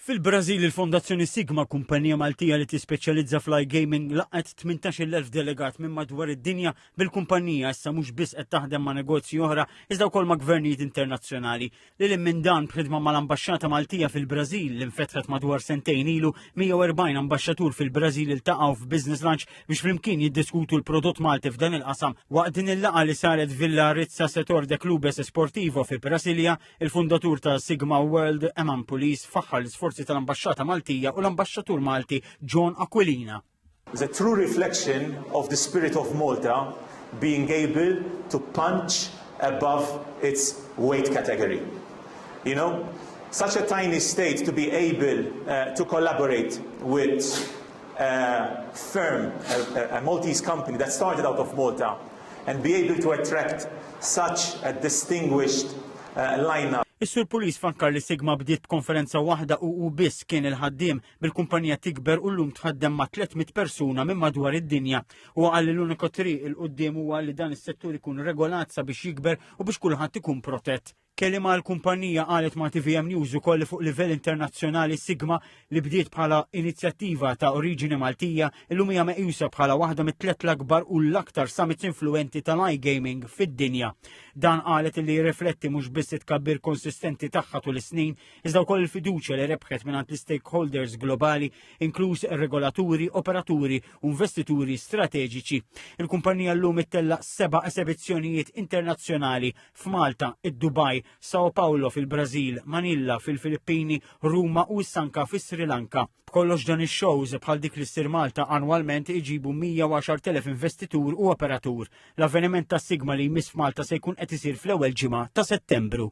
Fil-Brażil il-Fondazzjoni Sigma, kumpanija Maltija li tispeċjalizza fl-iGaming, laqgħet 18,000 delegat minn madwar id-dinja bil-kumpanija issa mhux biss qed taħdem ma' negozji oħra iżda wkoll ma' gvernijiet internazzjonali. Lil minn dan b'ħidma mal-Ambaxxata Maltija fil-Brażil li nfetħet madwar sentejn ilu 140 ambaxxatur fil-Brażil iltaqgħu f'business lunch biex flimkien jiddiskutu l-prodott Malti f'dan il-qasam. Waqt din il-laqgħa li saret Villa Rizza Setor de Clubes Sportivo fi Brasilia, il-fundatur ta' Sigma World Eman Police faħħar l-isforzi tal-Ambaxxata Maltija u l-Ambaxxatur Malti John Aquilina. It's a true reflection of the spirit of Malta being able to punch above its weight category. You know, such a tiny state to be able to collaborate with a firm, a Maltese company that started out of Malta and be able to attract such a distinguished lineup. Is-Sur Pulis fakkar li Sigma bdiet b'konferenza waħda u biss kien il-ħaddiem bil-kumpanija tikber u llum tħaddem ma' 300 persuna minn madwar id-dinja u qal li l-uniku triq il-qudiem huwa li dan is-settur ikun regolat sabiex jikber u biex kulħadd ikun protett. Kelima l-kumpanija qalet ma' TVM News ukoll fuq livell internazzjonali Sigma li bdiet bħala inizjattiva ta' oriġini Maltija illum hija meqjusa bħala waħda mit-tliet l-akbar u l-aktar summits influenti tal-iGaming fid-dinja. Dan qalet li jirrifletti mhux biss it-tkabbir konsistenti tagħha tul is-snin iżda wkoll il-fiduċja li rebħet mingħand l-stakeholders globali inkluż regolaturi, operaturi u investituri strateġiċi. Il-kumpanija llum ittellaq 7 esibizzjonijiet internazzjonali f'Malta, id-Dubaj, Sao Paulo fil-Brażil, Manila fil-Filippini, Ruma u s-Sanka fis-Sri Lanka. B'kollox dan ix-shows bħal dik li ssir Malta annwalment iġibu 110,000 investitur u operatur. L-avveniment ta' Sigma li jmiss f'Malta se jkun qed isir fl-ewwel ġimgħa ta' Settembru.